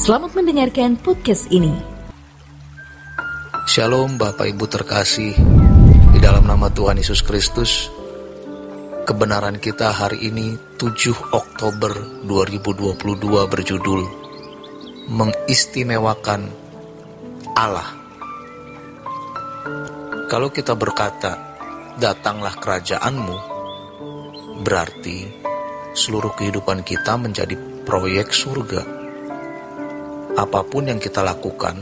Selamat mendengarkan podcast ini. Shalom Bapak Ibu terkasih, di dalam nama Tuhan Yesus Kristus. Kebenaran kita hari ini 7 Oktober 2022 berjudul Mengistimewakan Allah. Kalau kita berkata, datanglah kerajaanmu, berarti seluruh kehidupan kita menjadi proyek surga. Apapun yang kita lakukan,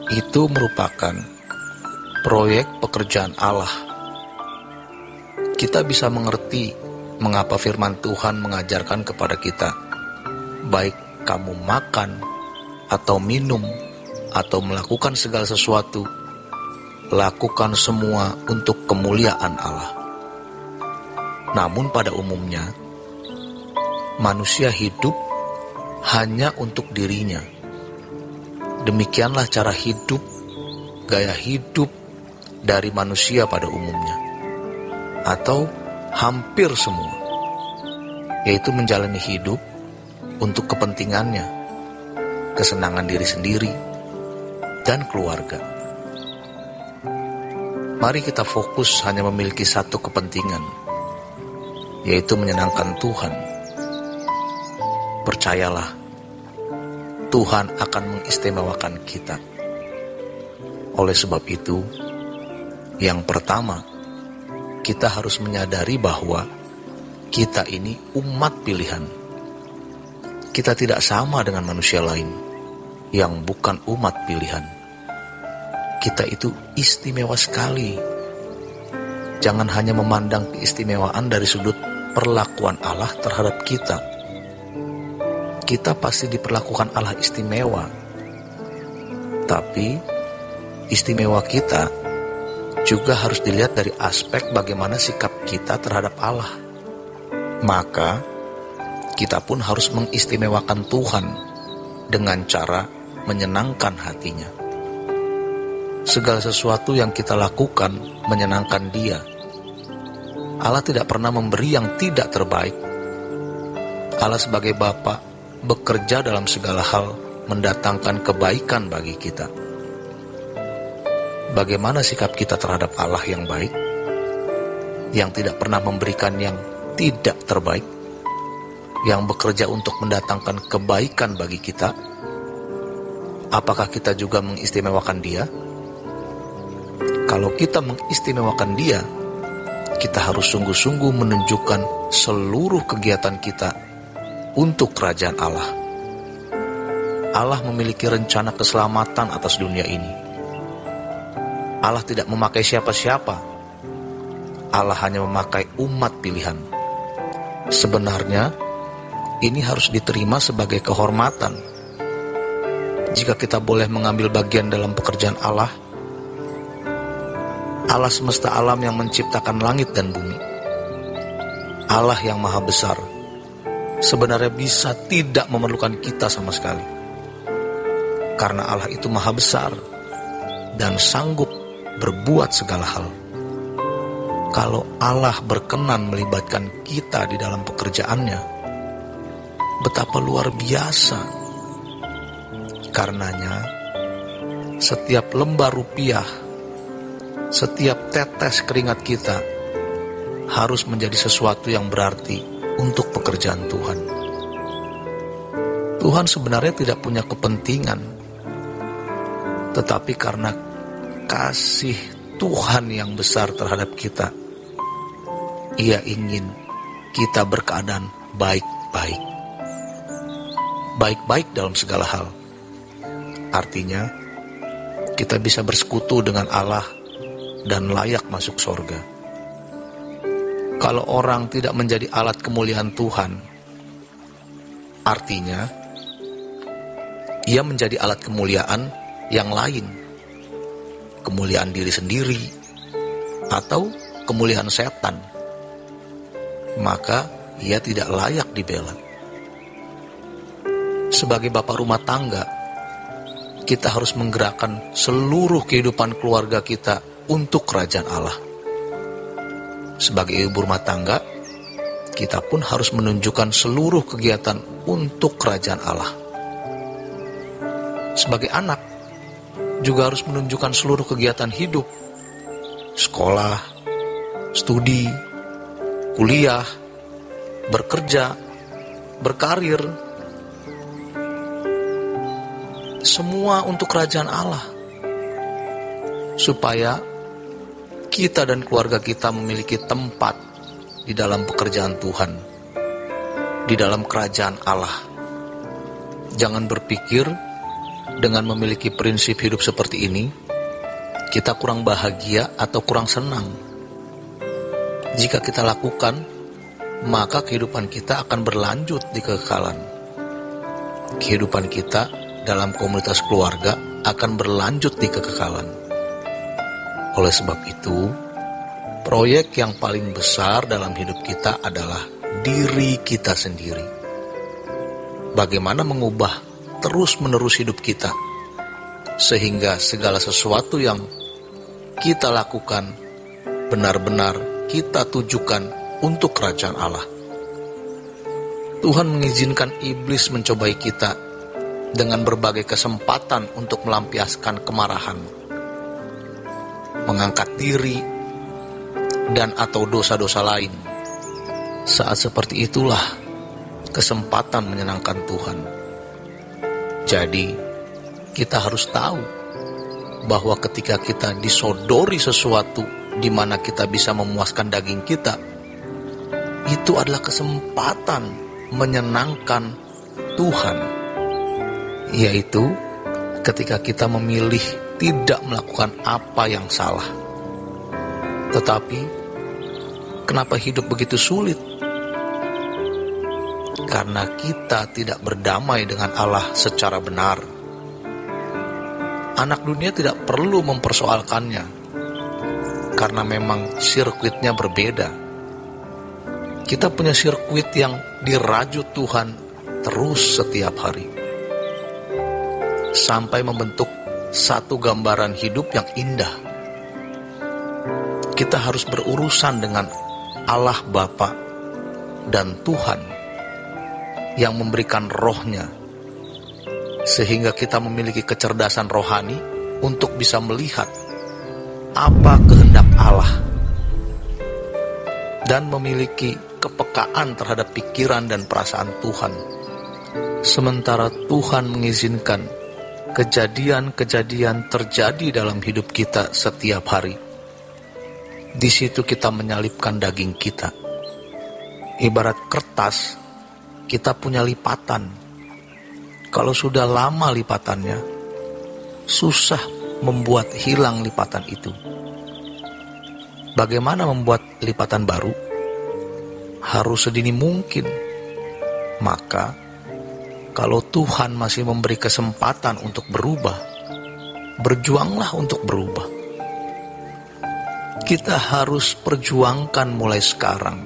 itu merupakan proyek pekerjaan Allah. Kita bisa mengerti mengapa firman Tuhan mengajarkan kepada kita, baik kamu makan atau minum atau melakukan segala sesuatu, lakukan semua untuk kemuliaan Allah. Namun pada umumnya, manusia hidup hanya untuk dirinya. Demikianlah cara hidup, gaya hidup dari manusia pada umumnya, atau hampir semua, yaitu menjalani hidup untuk kepentingannya, kesenangan diri sendiri, dan keluarga. Mari kita fokus hanya memiliki satu kepentingan, yaitu menyenangkan Tuhan. Percayalah, Tuhan akan mengistimewakan kita. Oleh sebab itu, yang pertama, kita harus menyadari bahwa kita ini umat pilihan. Kita tidak sama dengan manusia lain yang bukan umat pilihan. Kita itu istimewa sekali. Jangan hanya memandang keistimewaan dari sudut perlakuan Allah terhadap kita. Kita pasti diperlakukan Allah istimewa, tapi istimewa kita juga harus dilihat dari aspek bagaimana sikap kita terhadap Allah. Maka kita pun harus mengistimewakan Tuhan dengan cara menyenangkan hatinya. Segala sesuatu yang kita lakukan menyenangkan Dia. Allah tidak pernah memberi yang tidak terbaik. Allah sebagai Bapa bekerja dalam segala hal mendatangkan kebaikan bagi kita. Bagaimana sikap kita terhadap Allah yang baik, yang tidak pernah memberikan yang tidak terbaik, yang bekerja untuk mendatangkan kebaikan bagi kita? Apakah kita juga mengistimewakan Dia? Kalau kita mengistimewakan Dia, kita harus sungguh-sungguh menunjukkan seluruh kegiatan kita untuk kerajaan Allah. Allah memiliki rencana keselamatan atas dunia ini. Allah tidak memakai siapa-siapa. Allah hanya memakai umat pilihan. Sebenarnya, ini harus diterima sebagai kehormatan. Jika kita boleh mengambil bagian dalam pekerjaan Allah, Allah semesta alam yang menciptakan langit dan bumi, Allah yang maha besar, sebenarnya bisa tidak memerlukan kita sama sekali. Karena Allah itu maha besar dan sanggup berbuat segala hal. Kalau Allah berkenan melibatkan kita di dalam pekerjaannya, betapa luar biasa. Karenanya, setiap lembar rupiah, setiap tetes keringat kita harus menjadi sesuatu yang berarti untuk pekerjaan Tuhan. Tuhan sebenarnya tidak punya kepentingan, tetapi karena kasih Tuhan yang besar terhadap kita, Ia ingin kita berkeadaan baik-baik. Baik-baik dalam segala hal. Artinya, kita bisa bersekutu dengan Allah dan layak masuk surga. Kalau orang tidak menjadi alat kemuliaan Tuhan, artinya ia menjadi alat kemuliaan yang lain, kemuliaan diri sendiri, atau kemuliaan setan, maka ia tidak layak dibela. Sebagai bapak rumah tangga, kita harus menggerakkan seluruh kehidupan keluarga kita untuk kerajaan Allah. Sebagai ibu rumah tangga, kita pun harus menunjukkan seluruh kegiatan untuk kerajaan Allah. sebagai anak juga harus menunjukkan seluruh kegiatan hidup, sekolah, studi, kuliah, bekerja, berkarir, semua untuk kerajaan Allah, supaya kita dan keluarga kita memiliki tempat di dalam pekerjaan Tuhan, di dalam kerajaan Allah. Jangan berpikir dengan memiliki prinsip hidup seperti ini, kita kurang bahagia atau kurang senang. Jika kita lakukan, maka kehidupan kita akan berlanjut di kekekalan. Kehidupan kita dalam komunitas keluarga akan berlanjut di kekekalan. Oleh sebab itu, proyek yang paling besar dalam hidup kita adalah diri kita sendiri. Bagaimana mengubah terus-menerus hidup kita, sehingga segala sesuatu yang kita lakukan benar-benar kita tujukan untuk kerajaan Allah. Tuhan mengizinkan iblis mencobai kita dengan berbagai kesempatan untuk melampiaskan kemarahan, mengangkat diri, dan atau dosa-dosa lain. Saat seperti itulah kesempatan menyenangkan Tuhan. Jadi, kita harus tahu bahwa ketika kita disodori sesuatu di mana kita bisa memuaskan daging kita, itu adalah kesempatan menyenangkan Tuhan, yaitu ketika kita memilih tidak melakukan apa yang salah. Tetapi, kenapa hidup begitu sulit? Karena kita tidak berdamai dengan Allah secara benar. Anak dunia tidak perlu mempersoalkannya, karena memang sirkuitnya berbeda. Kita punya sirkuit yang dirajut Tuhan terus setiap hari, sampai membentuk satu gambaran hidup yang indah. Kita harus berurusan dengan Allah Bapa dan Tuhan yang memberikan rohnya, sehingga kita memiliki kecerdasan rohani untuk bisa melihat apa kehendak Allah dan memiliki kepekaan terhadap pikiran dan perasaan Tuhan. Sementara Tuhan mengizinkan kejadian-kejadian terjadi dalam hidup kita setiap hari, di situ kita menyalipkan daging kita. Ibarat kertas, kita punya lipatan. Kalau sudah lama lipatannya, susah membuat hilang lipatan itu. Bagaimana membuat lipatan baru? Harus sedini mungkin. Maka, kalau Tuhan masih memberi kesempatan untuk berubah, berjuanglah untuk berubah. Kita harus perjuangkan mulai sekarang.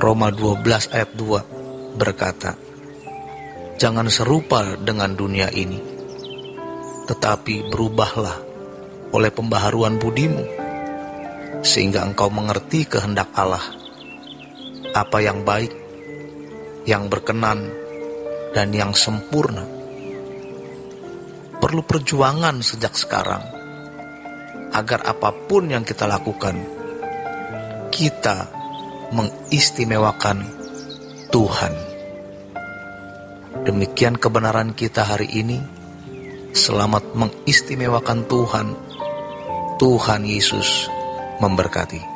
Roma 12 ayat 2 berkata, "Jangan serupa dengan dunia ini, tetapi berubahlah oleh pembaharuan budimu, sehingga engkau mengerti kehendak Allah, apa yang baik, yang berkenan, dan yang sempurna." Perlu perjuangan sejak sekarang, agar apapun yang kita lakukan, kita mengistimewakan Tuhan. Demikian kebenaran kita hari ini. Selamat mengistimewakan Tuhan. Tuhan Yesus memberkati.